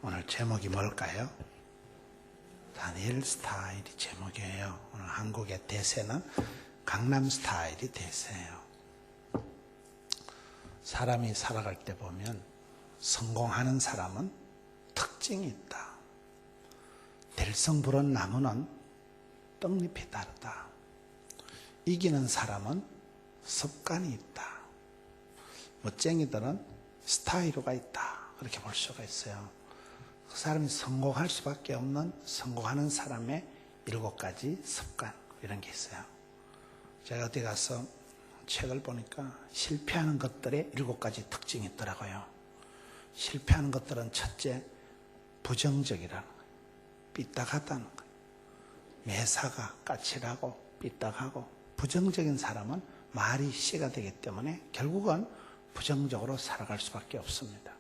오늘 제목이 뭘까요? 다니엘 스타일이 제목이에요. 오늘 한국의 대세는 강남 스타일이 대세예요. 사람이 살아갈 때 보면 성공하는 사람은 특징이 있다. 될성부른 나무는 떡잎이 다르다. 이기는 사람은 습관이 있다. 멋쟁이들은 스타일가 있다. 그렇게 볼 수가 있어요. 그 사람이 성공할 수밖에 없는 성공하는 사람의 7가지 습관 이런 게 있어요. 제가 어디 가서 책을 보니까 실패하는 것들의 7가지 특징이 있더라고요. 실패하는 것들은 첫째, 부정적이라는 거예요. 삐딱하다는 거예요. 매사가 까칠하고 삐딱하고 부정적인 사람은 말이 씨가 되기 때문에 결국은 부정적으로 살아갈 수밖에 없습니다.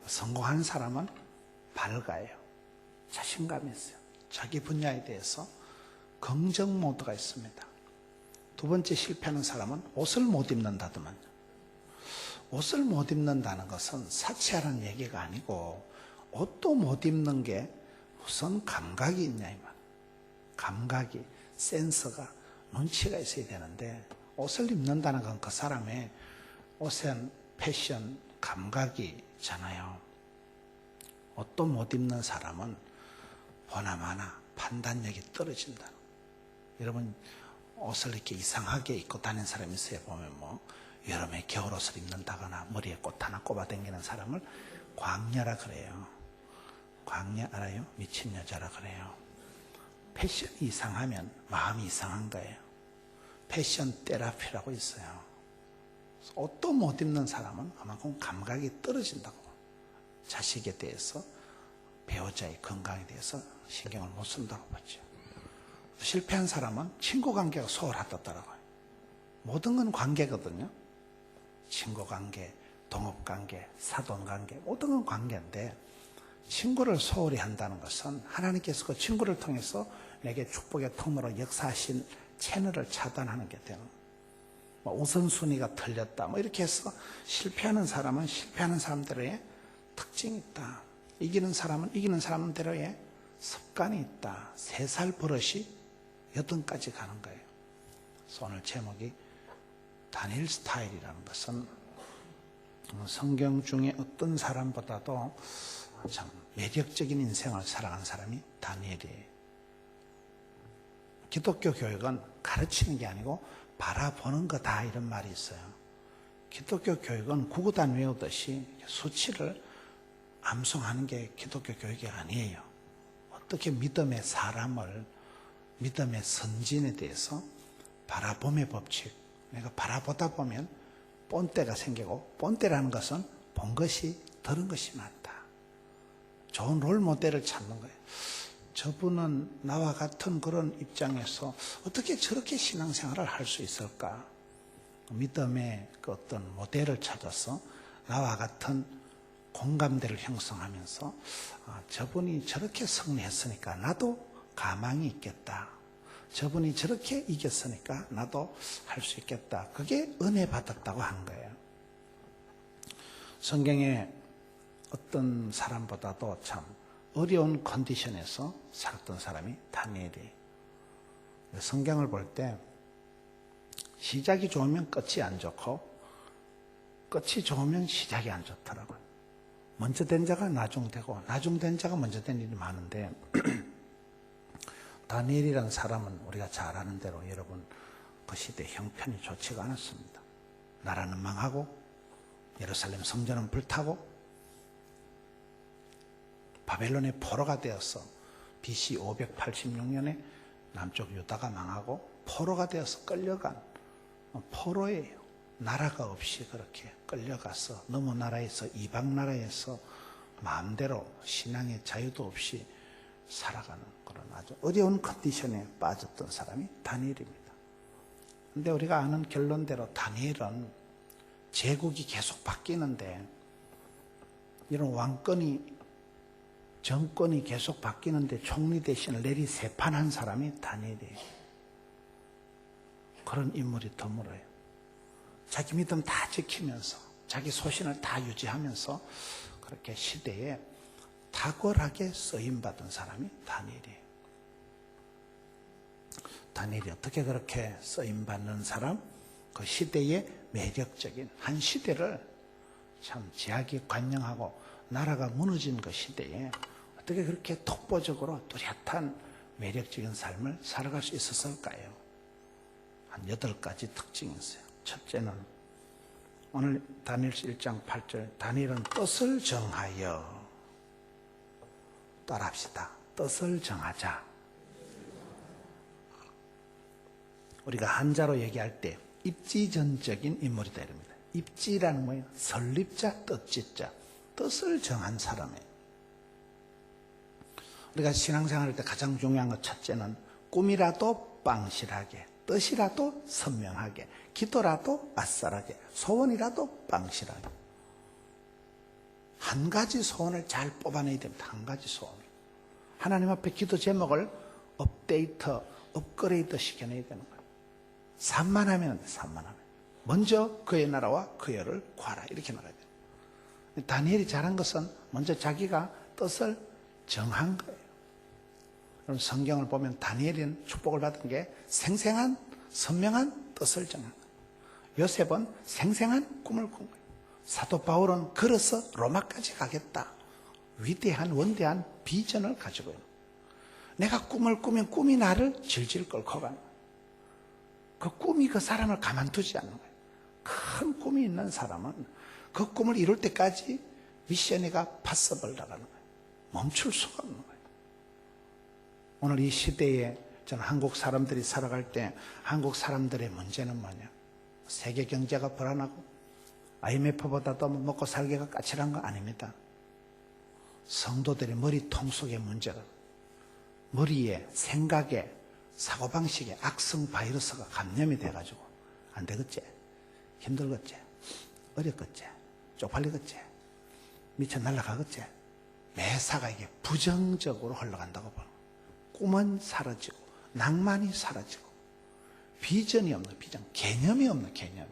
성공하는 사람은 밝아요. 자신감이 있어요. 자기 분야에 대해서 긍정 모드가 있습니다. 두 번째, 실패하는 사람은 옷을 못 입는다더만요. 옷을 못 입는다는 것은 사치하라는 얘기가 아니고 옷도 못 입는 게 무슨 감각이 있냐 이 말. 감각이, 센서가, 눈치가 있어야 되는데 옷을 입는다는 건 그 사람의 옷엔 패션, 감각이잖아요. 옷도 못 입는 사람은 보나마나 판단력이 떨어진다. 여러분 옷을 이렇게 이상하게 입고 다니는 사람이 있어요. 보면 뭐 여름에 겨울옷을 입는다거나 머리에 꽃 하나 꼽아 당기는 사람을 광녀라 그래요. 광녀 알아요? 미친 여자라 그래요. 패션이 이상하면 마음이 이상한 거예요. 패션 테라피라고 있어요. 옷도 못 입는 사람은 그만큼 감각이 떨어진다고. 자식에 대해서, 배우자의 건강에 대해서 신경을 못 쓴다고 보죠. 실패한 사람은 친구 관계가 소홀하다더라고요. 모든 건 관계거든요. 친구 관계, 동업 관계, 사돈 관계, 모든 건 관계인데 친구를 소홀히 한다는 것은 하나님께서 그 친구를 통해서 내게 축복의 통로로 역사하신 채널을 차단하는 게 되는 거예요. 뭐 우선순위가 틀렸다 뭐 이렇게 해서 실패하는 사람은 실패하는 사람대로의 특징이 있다. 이기는 사람은 이기는 사람대로의 습관이 있다. 3살 버릇이 8까지 가는 거예요. 그래서 오늘 제목이 다니엘 스타일이라는 것은 성경 중에 어떤 사람보다도 참 매력적인 인생을 살아간 사람이 다니엘이에요. 기독교 교육은 가르치는 게 아니고 바라보는 거다 이런 말이 있어요. 기독교 교육은 구구단 외우듯이 수치를 암송하는 게 기독교 교육이 아니에요. 어떻게 믿음의 사람을, 믿음의 선진에 대해서 바라봄의 법칙, 내가 바라보다 보면 본때가 생기고, 본때라는 것은 본 것이 들은 것이 많다. 좋은 롤 모델을 찾는 거예요. 저분은 나와 같은 그런 입장에서 어떻게 저렇게 신앙생활을 할 수 있을까? 믿음의 그 어떤 모델을 찾아서 나와 같은 공감대를 형성하면서 저분이 저렇게 승리했으니까 나도 가망이 있겠다. 저분이 저렇게 이겼으니까 나도 할 수 있겠다. 그게 은혜 받았다고 한 거예요. 성경에 어떤 사람보다도 참 어려운 컨디션에서 살았던 사람이 다니엘이에요. 성경을 볼 때 시작이 좋으면 끝이 안 좋고 끝이 좋으면 시작이 안 좋더라고요. 먼저 된 자가 나중되고 나중된 자가 먼저 된 일이 많은데 다니엘이라는 사람은 우리가 잘 아는 대로 여러분 그 시대 형편이 좋지가 않았습니다. 나라는 망하고 예루살렘 성전은 불타고 바벨론의 포로가 되어서 BC 586년에 남쪽 유다가 망하고 포로가 되어서 끌려간 포로예요. 나라가 없이 그렇게 끌려가서 너무 나라에서 이방 나라에서 마음대로 신앙의 자유도 없이 살아가는 그런 아주 어려운 컨디션에 빠졌던 사람이 다니엘입니다. 그런데 우리가 아는 결론대로 다니엘은 제국이 계속 바뀌는데 이런 왕권이 정권이 계속 바뀌는데 총리 대신을 내리세판한 사람이 다니엘이에요. 그런 인물이 드물어요. 자기 믿음 다 지키면서 자기 소신을 다 유지하면서 그렇게 시대에 다 탁월하게 쓰임받은 사람이 다니엘이에요. 다니엘이 어떻게 그렇게 쓰임받는 사람? 그 시대의 매력적인 한 시대를 참 제약이 관영하고 나라가 무너진 그 시대에 어떻게 그렇게 독보적으로 뚜렷한 매력적인 삶을 살아갈 수 있었을까요? 한 8가지 특징이 있어요. 첫째는 오늘 다니엘서 1장 8절 다니엘은 뜻을 정하여 따라합시다. 뜻을 정하자. 우리가 한자로 얘기할 때 입지전적인 인물이다 이럽니다. 입지라는 뭐예요? 설립자, 뜻짓자. 뜻을 정한 사람이에요. 우리가 신앙생활할 때 가장 중요한 것 첫째는 꿈이라도 빵실하게, 뜻이라도 선명하게, 기도라도 아싸라게, 소원이라도 빵실하게. 한 가지 소원을 잘 뽑아내야 됩니다. 한 가지 소원. 하나님 앞에 기도 제목을 업데이트, 업그레이드 시켜내야 되는 거예요. 산만하면 안 돼, 산만하면. 먼저 그의 나라와 그의 의를 구하라. 이렇게 나가야 돼요. 다니엘이 잘한 것은 먼저 자기가 뜻을 정한 거예요. 여러분 성경을 보면 다니엘은 축복을 받은 게 생생한, 선명한 뜻을 정한 거예요. 요셉은 생생한 꿈을 꾼 거예요. 사도 바울은 걸어서 로마까지 가겠다. 위대한, 원대한 비전을 가지고 있는 거예요. 내가 꿈을 꾸면 꿈이 나를 질질 끌고 가는 거예요. 그 꿈이 그 사람을 가만두지 않는 거예요. 큰 꿈이 있는 사람은 그 꿈을 이룰 때까지 미션이가 파서블 나가는 거예요. 멈출 수가 없는 거예요. 오늘 이 시대에 저는 한국 사람들이 살아갈 때 한국 사람들의 문제는 뭐냐? 세계 경제가 불안하고 IMF보다도 먹고 살기가 까칠한 거 아닙니다. 성도들의 머리통 속의 문제가 머리에, 생각에, 사고방식에 악성 바이러스가 감염이 돼가지고 안 되겠지? 힘들겠지? 어렵겠지? 쪽팔리겠지? 미쳐 날아가겠지? 매사가 이게 부정적으로 흘러간다고 보는 거예요. 꿈은 사라지고 낭만이 사라지고 비전이 없는 비전, 개념이 없는 개념이.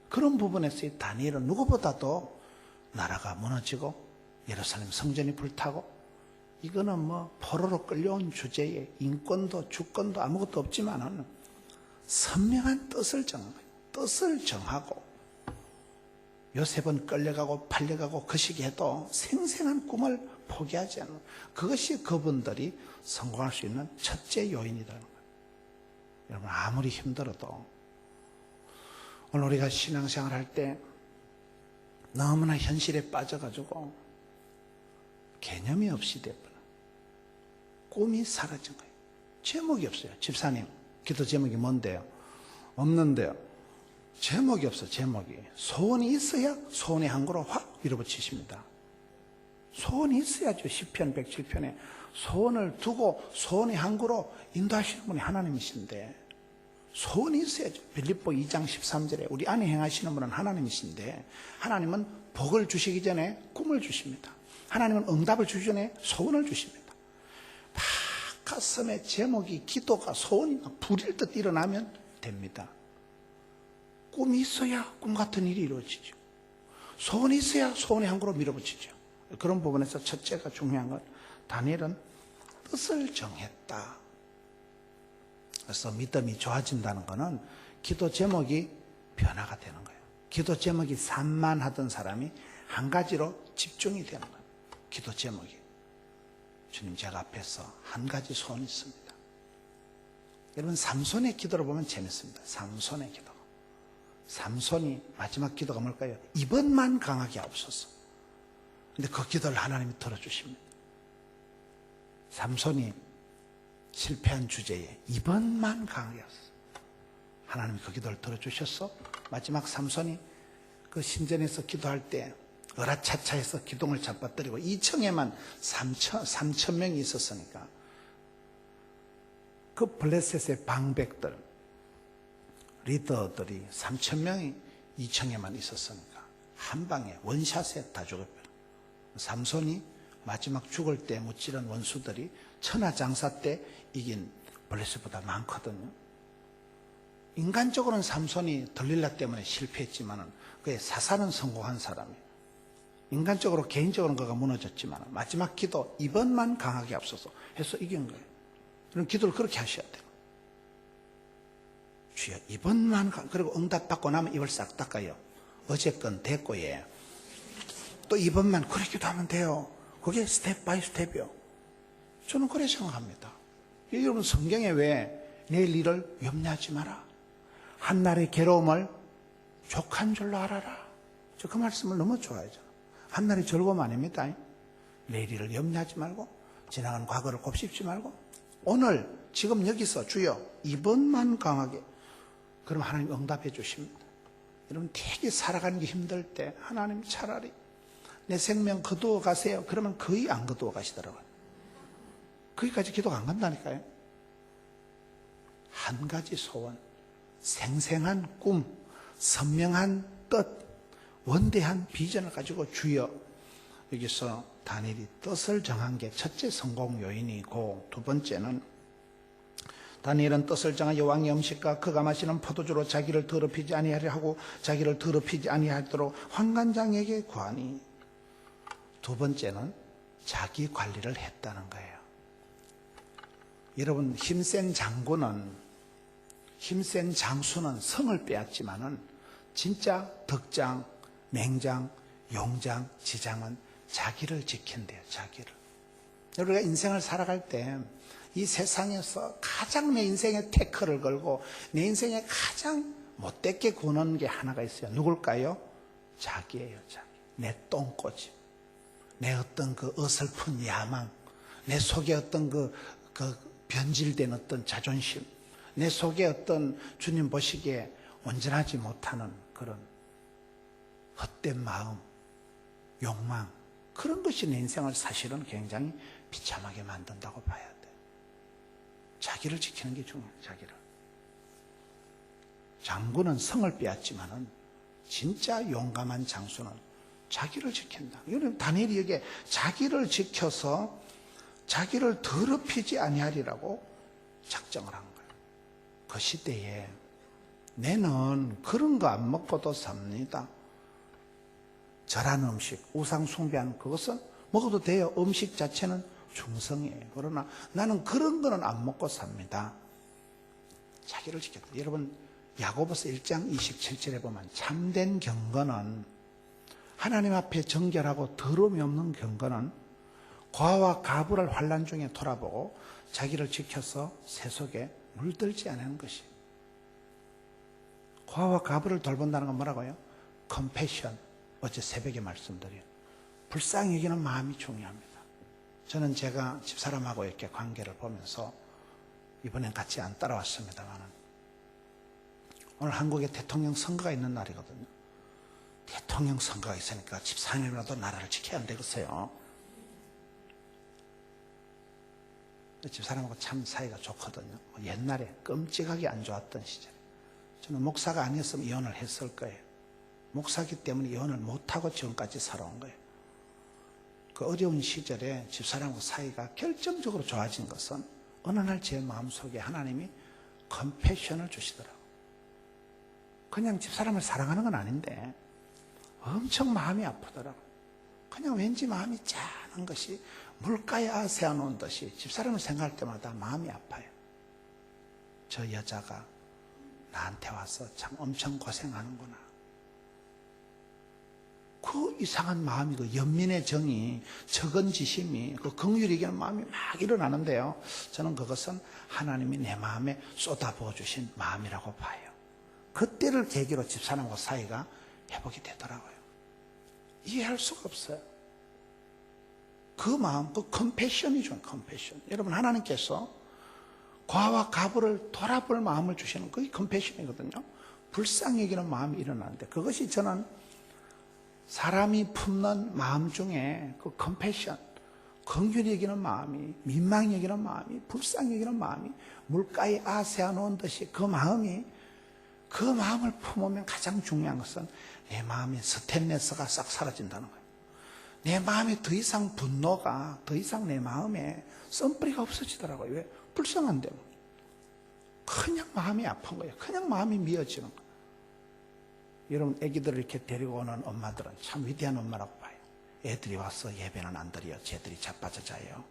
그런 부분에서 이 다니엘은 누구보다도 나라가 무너지고 예루살렘 성전이 불타고 이거는 뭐 포로로 끌려온 주제에 인권도 주권도 아무것도 없지만은 선명한 뜻을 정한 거예요. 뜻을 정하고 요셉은 끌려가고 팔려가고 그 시기에도 생생한 꿈을 포기하지 않는 그것이 그분들이 성공할 수 있는 첫째 요인이라는 거예요. 여러분 아무리 힘들어도 오늘 우리가 신앙생활 할 때 너무나 현실에 빠져가지고 개념이 없이 돼버려. 꿈이 사라진 거예요. 제목이 없어요. 집사님 기도 제목이 뭔데요? 없는데요. 제목이 없어. 제목이. 소원이 있어야 소원의 항구로 확 밀어붙이십니다. 소원이 있어야죠. 시편 107편에 소원을 두고 소원의 항구로 인도하시는 분이 하나님이신데 소원이 있어야죠. 빌립보 2장 13절에 우리 안에 행하시는 분은 하나님이신데 하나님은 복을 주시기 전에 꿈을 주십니다. 하나님은 응답을 주시기 전에 소원을 주십니다. 막 가슴에 제목이 기도가 소원이 불일 듯 일어나면 됩니다. 꿈이 있어야 꿈 같은 일이 이루어지죠. 소원이 있어야 소원의 항구로 밀어붙이죠. 그런 부분에서 첫째가 중요한 건 다니엘은 뜻을 정했다. 그래서 믿음이 좋아진다는 것은 기도 제목이 변화가 되는 거예요. 기도 제목이 산만하던 사람이 한 가지로 집중이 되는 거예요. 기도 제목이. 주님 제가 앞에서 한 가지 소원이 있습니다. 여러분 삼손의 기도를 보면 재밌습니다. 삼손의 기도. 삼손이 마지막 기도가 뭘까요? 이번만 강하게 하옵소서. 근데 그 기도를 하나님이 들어주십니다. 삼손이 실패한 주제에 이번만 강하게 하옵소서. 하나님이 그 기도를 들어주셨어. 마지막 삼손이 그 신전에서 기도할 때 으라차차해서 기둥을 잡아뜨리고 2층에만 3천 명이 있었으니까 그 블레셋의 방백들 리더들이 3천 명이 2층에만 있었으니까 한 방에 원샷에 다 죽었어요. 삼손이 마지막 죽을 때 무찌른 원수들이 천하장사 때 이긴 블레셋보다 많거든요. 인간적으로는 삼손이 들릴라 때문에 실패했지만 그의 사사는 성공한 사람이에요. 인간적으로 개인적으로는 그가 무너졌지만 마지막 기도 이번만 강하게 앞서서 해서 이긴 거예요. 그럼 기도를 그렇게 하셔야 돼요. 주여 이번만 그리고 응답받고 나면 입을 싹 닦아요. 어제건 됐고 예. 또 이번만 그렇게 기도하면 돼요. 그게 스텝 바이 스텝이요. 저는 그래 생각합니다. 여러분 성경에 왜 내일 일을 염려하지 마라. 한날의 괴로움을 족한 줄로 알아라. 저 그 말씀을 너무 좋아해요. 한날의 즐거움 아닙니다. 내일 일을 염려하지 말고 지나간 과거를 곱씹지 말고 오늘 지금 여기서 주여 이번만 강하게 그럼 하나님 응답해 주십니다. 여러분 되게 살아가는 게 힘들 때 하나님 차라리 내 생명 거두어 가세요. 그러면 거의 안 거두어 가시더라고요. 거기까지 기도가 안 간다니까요. 한 가지 소원, 생생한 꿈, 선명한 뜻, 원대한 비전을 가지고 주여 여기서 다니엘이 뜻을 정한 게 첫째 성공 요인이고 두 번째는 다니엘은 뜻을 정한 여왕의 음식과 그가 마시는 포도주로 자기를 더럽히지 아니하려 하고 자기를 더럽히지 아니하도록 환관장에게 구하니 두 번째는 자기 관리를 했다는 거예요. 여러분 힘센 장군은 힘센 장수는 성을 빼앗지만은 진짜 덕장, 맹장, 용장, 지장은 자기를 지킨대요. 자기를. 우리가 인생을 살아갈 때 이 세상에서 가장 내 인생에 태클을 걸고 내 인생에 가장 못되게 구는 게 하나가 있어요. 누굴까요? 자기예요. 자기. 내 똥꼬집. 내 어떤 그 어설픈 야망. 내 속에 어떤 그 변질된 어떤 자존심. 내 속에 어떤 주님 보시기에 온전하지 못하는 그런 헛된 마음, 욕망. 그런 것이 내 인생을 사실은 굉장히 비참하게 만든다고 봐야 돼. 자기를 지키는 게 중요해요. 자기를. 장군은 성을 빼앗지만은 진짜 용감한 장수는 자기를 지킨다. 여러분 다니엘이 여기에 자기를 지켜서 자기를 더럽히지 아니하리라고 작정을 한 거예요. 그 시대에 내는 그런 거 안 먹고도 삽니다. 절한 음식, 우상 숭배하는 그것은 먹어도 돼요. 음식 자체는 중성이에요. 그러나 나는 그런 거는 안 먹고 삽니다. 자기를 지켰다. 여러분 야고보서 1장 27절에 보면 참된 경건은 하나님 앞에 정결하고 더러움이 없는 경건은 과와 가부를 환난 중에 돌아보고 자기를 지켜서 세속에 물들지 않는 것이. 과와 가부를 돌본다는 건 뭐라고요? 컴패션. 어제 새벽에 말씀드린 불쌍히 여기는 마음이 중요합니다. 저는 제가 집사람하고 이렇게 관계를 보면서 이번엔 같이 안 따라왔습니다만 오늘 한국에 대통령 선거가 있는 날이거든요. 대통령 선거가 있으니까 집사님이라도 나라를 지켜야 안 되겠어요. 집사람하고 참 사이가 좋거든요. 옛날에 끔찍하게 안 좋았던 시절에 저는 목사가 아니었으면 이혼을 했을 거예요. 목사기 때문에 이혼을 못하고 지금까지 살아온 거예요. 그 어려운 시절에 집사람과 사이가 결정적으로 좋아진 것은 어느 날 제 마음속에 하나님이 컴패션을 주시더라고요. 그냥 집사람을 사랑하는 건 아닌데 엄청 마음이 아프더라고요. 그냥 왠지 마음이 짠한 것이 물가에 아세아놓은 듯이 집사람을 생각할 때마다 마음이 아파요. 저 여자가 나한테 와서 참 엄청 고생하는구나. 그 이상한 마음이, 그 연민의 정이, 적은지심이, 그 긍휼이 이기는 마음이 막 일어나는데요. 저는 그것은 하나님이 내 마음에 쏟아부어 주신 마음이라고 봐요. 그때를 계기로 집사람과 사이가 회복이 되더라고요. 이해할 수가 없어요. 그 마음, 그 컴패션이죠. 컴패션. 여러분 하나님께서 과와 가부를 돌아볼 마음을 주시는 그게 컴패션이거든요. 불쌍히 여기는 마음이 일어나는데 그것이 저는 사람이 품는 마음 중에 그 컴패션, 긍휼히 여기는 마음이, 민망히 여기는 마음이, 불쌍히 여기는 마음이 물가에 아세아 놓은 듯이 그 마음을 품으면 가장 중요한 것은 내 마음의 스테인레스가 싹 사라진다는 거예요. 내 마음에 더 이상 분노가, 더 이상 내 마음에 썸뿌리가 없어지더라고요. 왜? 불쌍한데. 그냥 마음이 아픈 거예요. 그냥 마음이 미어지는 거예요. 여러분, 애기들을 이렇게 데리고 오는 엄마들은 참 위대한 엄마라고 봐요. 애들이 와서 예배는 안 드려. 쟤들이 자빠져 자요.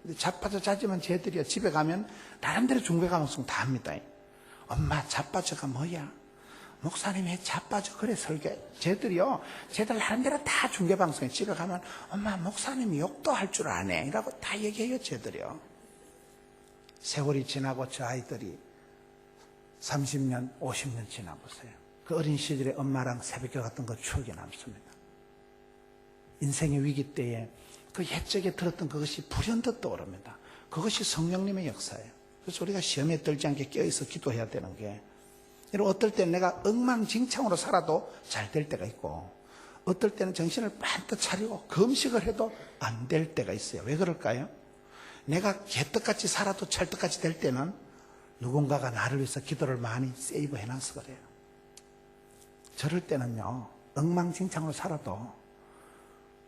근데 자빠져 자지만 쟤들이요, 집에 가면 나름대로 중배 가능성 다 합니다. 엄마, 자빠져가 뭐야? 목사님이 자빠져 그래 설계. 쟤들이요, 쟤들 나름대로 다 중계방송에 집에 가면 엄마, 목사님이 욕도 할 줄 아네 이라고 다 얘기해요. 쟤들이요. 세월이 지나고 저 아이들이 30년 50년 지나보세요. 그 어린 시절에 엄마랑 새벽에 갔던 그 추억이 남습니다. 인생의 위기 때에 그 옛적에 들었던 그것이 불현듯 떠오릅니다. 그것이 성령님의 역사예요. 그래서 우리가 시험에 들지 않게 껴있어 기도해야 되는 게, 여러분, 어떨 때는 내가 엉망진창으로 살아도 잘 될 때가 있고, 어떨 때는 정신을 반듯 차리고 금식을 해도 안 될 때가 있어요. 왜 그럴까요? 내가 개떡같이 살아도 찰떡같이 될 때는 누군가가 나를 위해서 기도를 많이 세이브 해놔서 그래요. 저럴 때는요, 엉망진창으로 살아도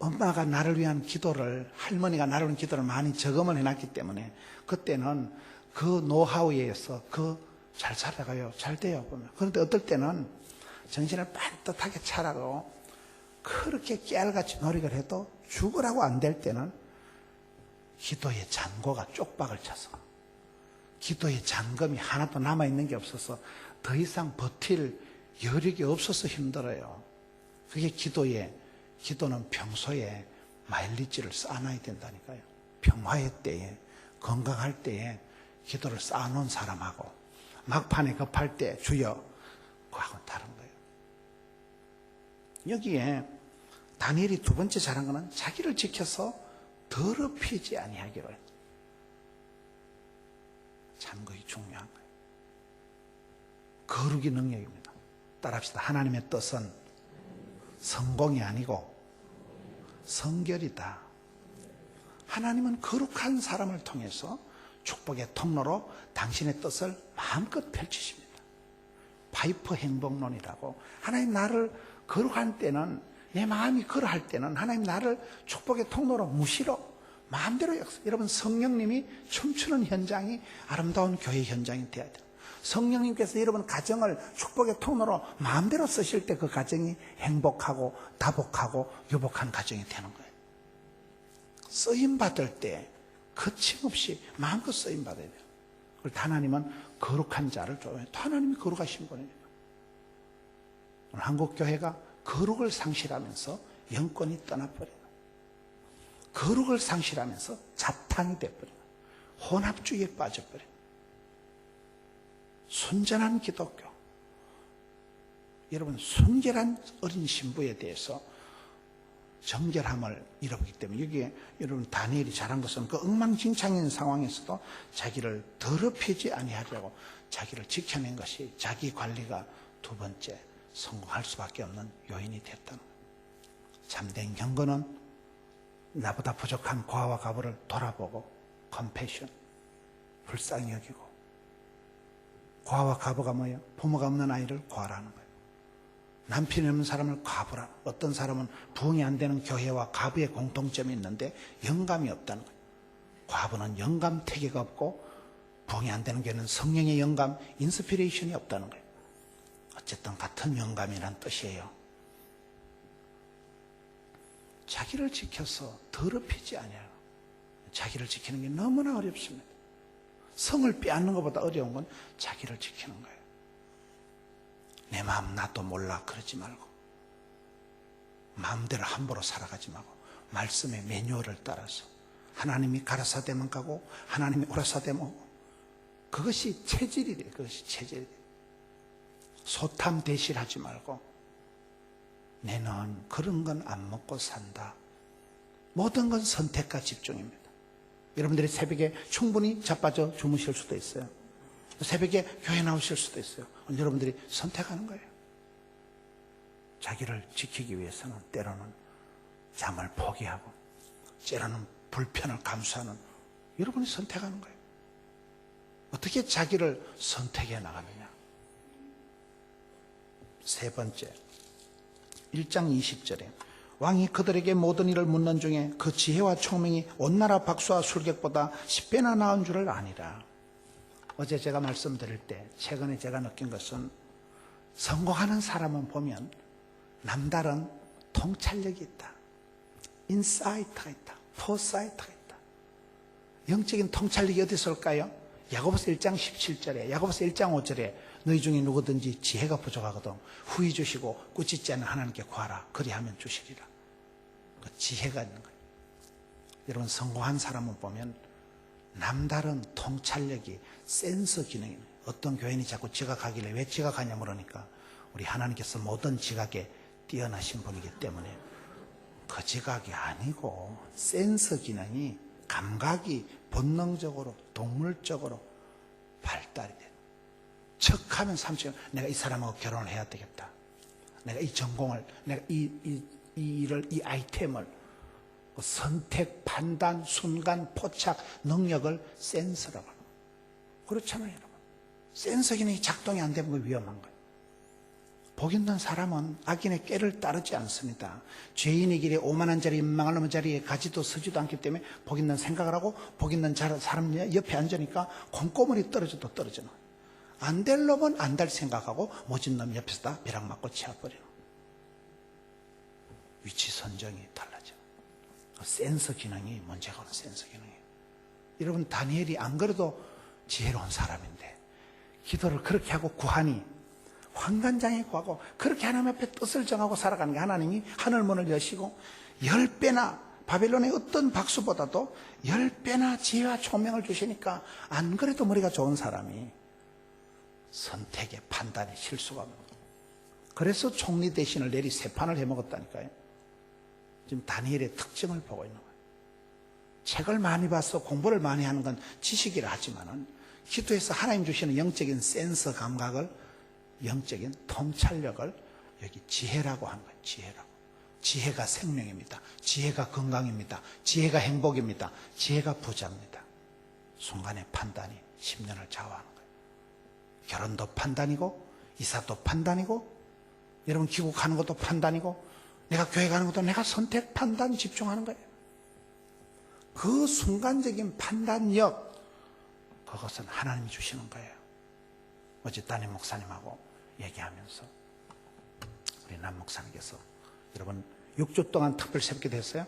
엄마가 나를 위한 기도를, 할머니가 나를 위한 기도를 많이 저금을 해놨기 때문에 그때는 그 노하우에 의해서 잘 살아가요. 잘 돼요. 보면. 그런데 어떨 때는 정신을 반듯하게 차라고 그렇게 깨알같이 노력을 해도 죽으라고 안 될 때는 기도의 잔고가 쪽박을 쳐서 기도의 잔금이 하나도 남아있는 게 없어서 더 이상 버틸 여력이 없어서 힘들어요. 그게 기도는 평소에 마일리지를 쌓아놔야 된다니까요. 평화의 때에, 건강할 때에 기도를 쌓아놓은 사람하고 막판에 급할 때 주여, 그하고는 다른 거예요. 여기에 다니엘이 두 번째 잘한 거는 자기를 지켜서 더럽히지 아니하기로 했다. 참 그게 중요한 거예요. 거룩이 능력입니다. 따라합시다. 하나님의 뜻은 성공이 아니고 성결이다. 하나님은 거룩한 사람을 통해서 축복의 통로로 당신의 뜻을 마음껏 펼치십니다. 파이프 행복론이라고, 하나님 나를 거룩한 때는, 내 마음이 거룩할 때는 하나님 나를 축복의 통로로 무시로 마음대로 역사. 여러분, 성령님이 춤추는 현장이 아름다운 교회 현장이 되어야 돼요. 성령님께서 여러분 가정을 축복의 통로로 마음대로 쓰실 때 그 가정이 행복하고 다복하고 유복한 가정이 되는 거예요. 쓰임받을 때 거침없이 마음껏 쓰임받아야 돼요. 그런데 하나님은 거룩한 자를 좋아해요. 하나님이 거룩하신 분이에요. 오늘 한국교회가 거룩을 상실하면서 영권이 떠나버려요. 거룩을 상실하면서 자탕이 돼버려요. 혼합주의에 빠져버려요. 순전한 기독교, 여러분, 순결한 어린 신부에 대해서 정결함을 잃어버리기 때문에, 여기에 여러분 다니엘이 잘한 것은 그 엉망진창인 상황에서도 자기를 더럽히지 아니하려고 자기를 지켜낸 것이 자기 관리가 두 번째 성공할 수밖에 없는 요인이 됐다는 거예요. 참된 경건은 나보다 부족한 고아와 과부를 돌아보고 컴패션, 불쌍히 여기고, 고아와 과부가 뭐예요? 부모가 없는 아이를 고아라는 거예요. 남편이 없는 사람을 과부라. 어떤 사람은 부흥이 안 되는 교회와 과부의 공통점이 있는데 영감이 없다는 거예요. 과부는 영감 태계가 없고, 부흥이 안 되는 교회는 성령의 영감, 인스피레이션이 없다는 거예요. 어쨌든 같은 영감이란 뜻이에요. 자기를 지켜서 더럽히지 아니하고, 자기를 지키는 게 너무나 어렵습니다. 성을 빼앗는 것보다 어려운 건 자기를 지키는 거예요. 내 마음 나도 몰라 그러지 말고, 마음대로 함부로 살아가지 말고, 말씀의 매뉴얼을 따라서 하나님이 가라사대만 가고 하나님이 오라사대만 오고, 그것이 체질이래요. 그것이 체질이래요. 소탐 대실하지 말고, 내는 그런 건 안 먹고 산다. 모든 건 선택과 집중입니다. 여러분들이 새벽에 충분히 자빠져 주무실 수도 있어요. 새벽에 교회 나오실 수도 있어요. 여러분들이 선택하는 거예요. 자기를 지키기 위해서는 때로는 잠을 포기하고, 때로는 불편을 감수하는, 여러분이 선택하는 거예요. 어떻게 자기를 선택해 나가느냐. 세 번째, 1장 20절에 왕이 그들에게 모든 일을 묻는 중에 그 지혜와 총명이 온 나라 박수와 술객보다 10배나 나은 줄을 아니라. 어제 제가 말씀드릴 때 최근에 제가 느낀 것은, 성공하는 사람은 보면 남다른 통찰력이 있다. 인사이트가 있다. 포사이트가 있다. 영적인 통찰력이 어디서 올까요? 야고보서 1장 17절에, 야고보서 1장 5절에 너희 중에 누구든지 지혜가 부족하거든 후히 주시고 꾸짖지 않는 하나님께 구하라. 그리하면 주시리라. 그 지혜가 있는 거예요. 여러분, 성공한 사람을 보면 남다른 통찰력이, 센서 기능이, 어떤 교인이 자꾸 지각하길래 왜 지각하냐 물으니까 우리 하나님께서 모든 지각에 뛰어나신 분이기 때문에 그 지각이 아니고 센서 기능이, 감각이 본능적으로, 동물적으로 발달이 돼요. 척하면 30년 내가 이 사람하고 결혼을 해야 되겠다. 내가 이 전공을, 내가 이 일을, 이 아이템을, 선택, 판단, 순간, 포착, 능력을 센서라고 합니다. 그렇잖아요, 여러분. 센서 기능이 작동이 안 되면 그게 위험한 거예요. 복 있는 사람은 악인의 꾀를 따르지 않습니다. 죄인의 길에 오만한 자리, 망할 놈의 자리에 가지도 서지도 않기 때문에 복 있는 생각을 하고 복 있는 사람 옆에 앉으니까 콩고물이 떨어져도 떨어지는 거예요. 안 될 놈은 안 될 생각하고 모진 놈 옆에서 다 벼락 맞고 치워버리는 거예요. 위치 선정이 달라져. 센서 기능이 문제가 오는 센서 기능이에요. 여러분, 다니엘이 안 그래도 지혜로운 사람인데 기도를 그렇게 하고 구하니, 환관장에 구하고 그렇게 하나님 앞에 뜻을 정하고 살아가는 게 하나님이 하늘문을 여시고 10배나, 바벨론의 어떤 박수보다도 10배나 지혜와 총명을 주시니까 안 그래도 머리가 좋은 사람이 선택에, 판단에 실수가 없는 거예요. 그래서 총리 대신을 내리 세 판을 해먹었다니까요. 지금 다니엘의 특징을 보고 있는 거예요. 책을 많이 봐서 공부를 많이 하는 건 지식이라 하지만은 기도에서 하나님 주시는 영적인 센서 감각을, 영적인 통찰력을 여기 지혜라고 하는 거예요. 지혜라고. 지혜가 생명입니다. 지혜가 건강입니다. 지혜가 행복입니다. 지혜가 부자입니다. 순간의 판단이 10년을 좌우하는 거예요. 결혼도 판단이고, 이사도 판단이고, 여러분 귀국하는 것도 판단이고, 내가 교회 가는 것도 내가 선택, 판단, 집중하는 거예요. 그 순간적인 판단력, 그것은 하나님이 주시는 거예요. 어제 담임 목사님하고 얘기하면서 우리 남 목사님께서, 여러분 6주 동안 특별 새벽기도 했어요.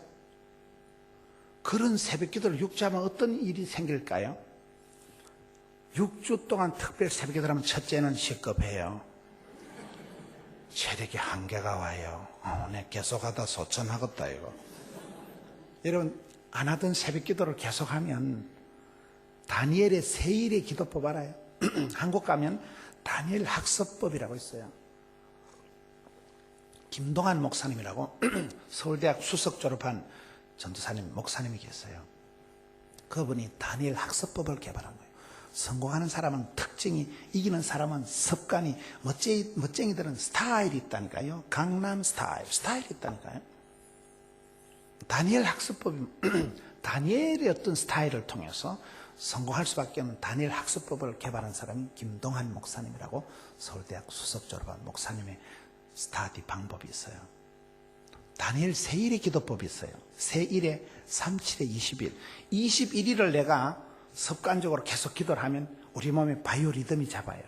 그런 새벽기도를 6주 하면 어떤 일이 생길까요? 6주 동안 특별 새벽기도를 하면 첫째는 시급해요. 체력이 한계가 와요. 내 계속하다 소천하겠다 이거. 여러분, 안 하던 새벽기도를 계속하면 다니엘의 세일의 기도법 알아요? 한국 가면 다니엘 학습법이라고 있어요. 김동환 목사님이라고 서울대학 수석 졸업한 전도사님, 목사님이 계세요. 그분이 다니엘 학습법을 개발한 거예요. 성공하는 사람은 특징이, 이기는 사람은 습관이, 멋쟁이들은 스타일이 있다니까요. 강남 스타일이 있다니까요. 다니엘 학습법이 다니엘의 어떤 스타일을 통해서 성공할 수밖에 없는 다니엘 학습법을 개발한 사람이 김동환 목사님이라고 서울대학 수석 졸업한 목사님의 스타디 방법이 있어요. 다니엘 세일의 기도법이 있어요. 세일에 37에 20일. 21일을 내가 습관적으로 계속 기도를 하면 우리 몸의 바이오리듬이 잡아요.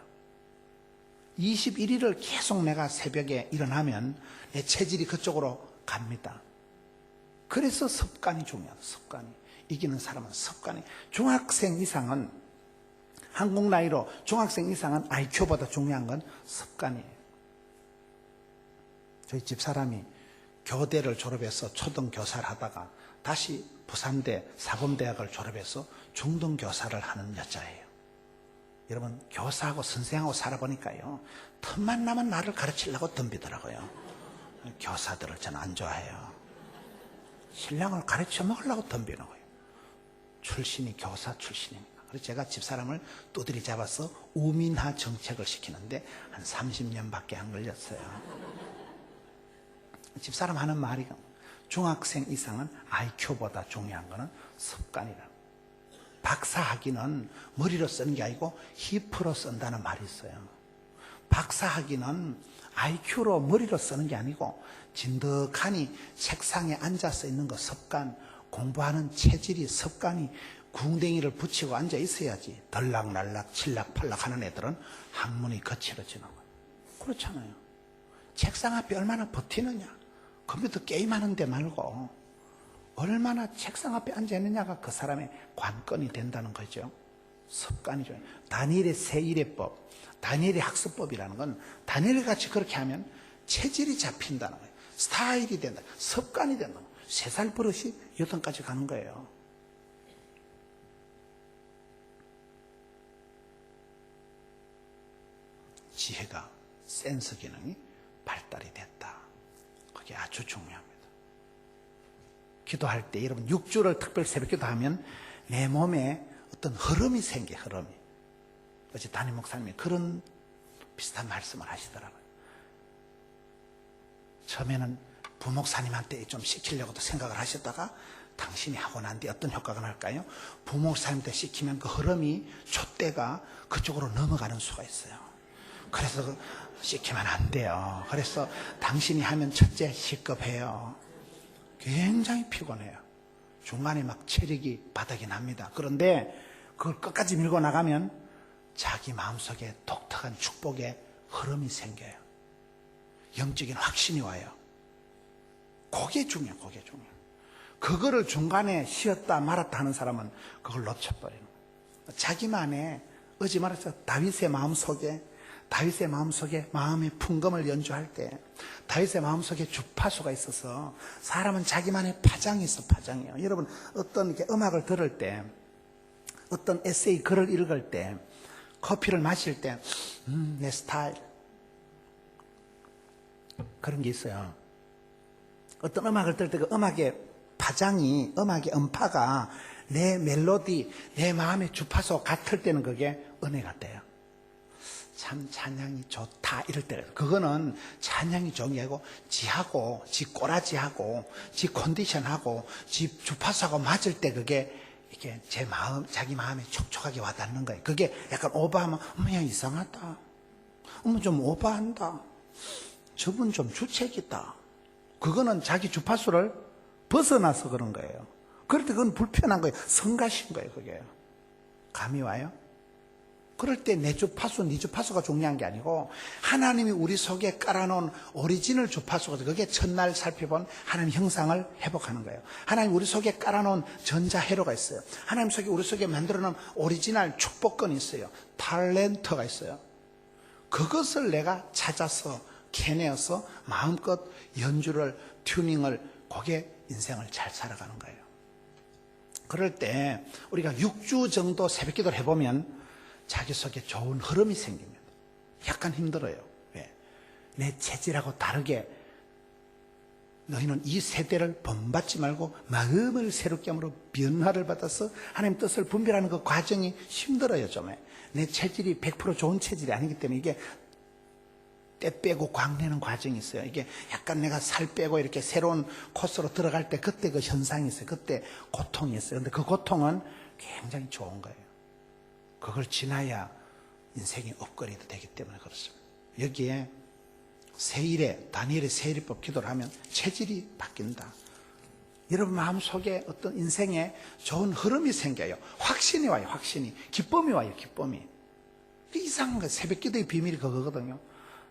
21일을 계속 내가 새벽에 일어나면 내 체질이 그쪽으로 갑니다. 그래서 습관이 중요하다. 습관이. 이기는 사람은 습관이. 중학생 이상은, 한국 나이로 중학생 이상은 IQ보다 중요한 건 습관이에요. 저희 집사람이 교대를 졸업해서 초등교사를 하다가 다시 부산대 사범대학을 졸업해서 중등교사를 하는 여자예요. 여러분, 교사하고 선생하고 살아보니까요, 틈만 나면 나를 가르치려고 덤비더라고요. 교사들을 저는 안 좋아해요. 신랑을 가르쳐 먹으려고 덤비는 거예요. 출신이 교사 출신이니까. 그래서 제가 집사람을 두드리 잡아서 우민화 정책을 시키는데 한 30년밖에 안 걸렸어요. 집사람 하는 말이 중학생 이상은 IQ보다 중요한 거는 습관이라고. 박사 학위는 머리로 쓰는 게 아니고 힙으로 쓴다는 말이 있어요. 박사 학위는 IQ로 머리로 쓰는 게 아니고 진득하니 책상에 앉아서 있는 거 습관, 공부하는 체질이 습관이 궁뎅이를 붙이고 앉아 있어야지. 덜락날락 칠락팔락 하는 애들은 학문이 거칠어지는 거예요. 그렇잖아요. 책상 앞에 얼마나 버티느냐. 컴퓨터 게임하는 데 말고 얼마나 책상 앞에 앉아 있느냐가 그 사람의 관건이 된다는 거죠. 습관이죠. 다니엘의 세일의법, 다니엘의 학습법이라는 건 다니엘 같이 그렇게 하면 체질이 잡힌다는 거예요. 스타일이 된다. 습관이 된다. 3살 버릇이 8까지 가는 거예요. 지혜가, 센스 기능이 발달이 됐다. 그게 아주 중요합니다. 기도할 때 여러분 6주를 특별 새벽기도 하면 내 몸에 어떤 흐름이 생겨. 흐름이. 어제 담임 목사님이 그런 비슷한 말씀을 하시더라고요. 처음에는 부목사님한테 좀 시키려고도 생각을 하셨다가 당신이 하고 난 뒤에 어떤 효과가 날까요? 부목사님한테 시키면 그 흐름이 촛대가 그쪽으로 넘어가는 수가 있어요. 그래서 시키면 안 돼요. 그래서 당신이 하면 첫째 시급해요. 굉장히 피곤해요. 중간에 막 체력이 바닥이 납니다. 그런데 그걸 끝까지 밀고 나가면 자기 마음속에 독특한 축복의 흐름이 생겨요. 영적인 확신이 와요. 그게 중요해요. 그게 중요해요. 그거를 중간에 쉬었다 말았다 하는 사람은 그걸 놓쳐버리는 거예요. 자기만의, 어제 말했죠. 다윗의 마음속에 마음의 풍금을 연주할 때 다윗의 마음속에 주파수가 있어서 사람은 자기만의 파장이 있어. 파장이요. 여러분 어떤 이렇게 음악을 들을 때, 어떤 에세이 글을 읽을 때, 커피를 마실 때 내 스타일 그런 게 있어요. 어떤 음악을 들을 때 그 음악의 파장이, 음악의 음파가 내 멜로디, 내 마음의 주파수 같을 때는 그게 은혜가 돼요. 참 찬양이 좋다 이럴 때, 그거는 찬양이 좋은 게 아니고 지하고 지 꼬라지하고 지 컨디션하고 지 주파수하고 맞을 때 그게 이렇게 제 마음, 자기 마음에 촉촉하게 와닿는 거예요. 그게 약간 오버하면 어머야 이상하다, 어머 좀 오버한다, 저분 좀 주책이다, 그거는 자기 주파수를 벗어나서 그런 거예요. 그럴 때 그건 불편한 거예요. 성가신 거예요. 그게 감이 와요? 그럴 때 내 주파수, 네 주파수가 중요한 게 아니고 하나님이 우리 속에 깔아놓은 오리지널 주파수가, 그게 첫날 살펴본 하나님 형상을 회복하는 거예요. 하나님 우리 속에 깔아놓은 전자회로가 있어요. 하나님 속에 우리 속에 만들어놓은 오리지널 축복권이 있어요. 탤런트가 있어요. 그것을 내가 찾아서 캐내어서 마음껏 연주를, 튜닝을, 그게 인생을 잘 살아가는 거예요. 그럴 때 우리가 6주 정도 새벽기도를 해보면 자기 속에 좋은 흐름이 생깁니다. 약간 힘들어요. 왜? 내 체질하고 다르게 너희는 이 세대를 본받지 말고 마음을 새롭게 함으로 변화를 받아서 하나님 뜻을 분별하는 그 과정이 힘들어요. 좀. 내 체질이 100% 좋은 체질이 아니기 때문에 이게 때 빼고 광내는 과정이 있어요. 이게 약간 내가 살 빼고 이렇게 새로운 코스로 들어갈 때 그때 그 현상이 있어요. 그때 고통이 있어요. 근데 그 고통은 굉장히 좋은 거예요. 그걸 지나야 인생이 업그레이드 되기 때문에 그렇습니다. 여기에 세일에, 다니엘의 세일법 기도를 하면 체질이 바뀐다. 여러분 마음속에 어떤 인생에 좋은 흐름이 생겨요. 확신이 와요. 확신이. 기쁨이 와요. 기쁨이. 이상한 거예요. 새벽 기도의 비밀이 그거거든요.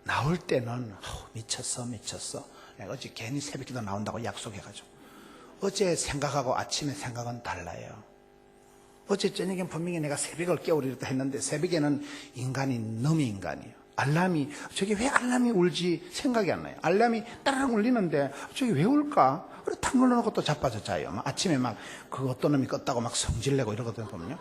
나올 때는 미쳤어. 내가 어제 괜히 새벽 기도 나온다고 약속해가지고 어제 생각하고 아침에 생각은 달라요. 어제 저녁엔 분명히 내가 새벽을 깨우리다 했는데 새벽에는 인간이 너무 인간이에요. 알람이, 저게 왜 알람이 울지 생각이 안 나요. 알람이 따라락 울리는데 저게 왜 울까? 그래 탁 눌러놓고 또 자빠져 자요. 아침에 막 그 어떤 놈이 껐다고 막 성질내고 이러거든요. 보면요.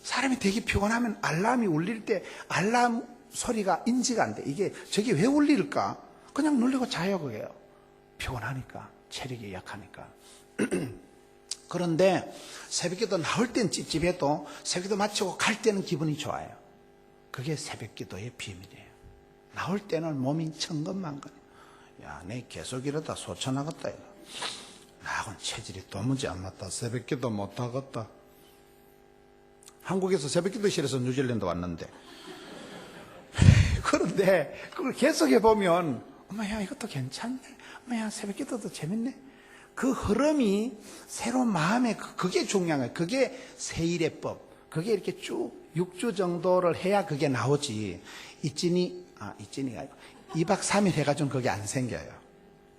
사람이 되게 피곤하면 알람이 울릴 때 알람 소리가 인지가 안 돼. 이게 저게 왜 울릴까? 그냥 누르고 자요. 그게요. 피곤하니까, 체력이 약하니까. 그런데 새벽기도 나올 땐 찝찝해도 새벽기도 마치고 갈 때는 기분이 좋아요. 그게 새벽기도의 비밀이에요. 나올 때는 몸이 천근만근. 야, 내 계속 이러다 소천하겠다. 이거. 나하고는 체질이 도무지 안 맞다. 새벽기도 못하겠다. 한국에서 새벽기도실에서 뉴질랜드 왔는데 그런데 그걸 계속 해보면 어머야 이것도 괜찮네. 어머야 새벽기도도 재밌네. 그 흐름이 새로운 마음에 그게 중요한 거예요. 그게 세일의 법. 그게 이렇게 쭉 6주 정도를 해야 그게 나오지. 이찐이가 아니고 2박 3일 해가지고는 그게 안 생겨요.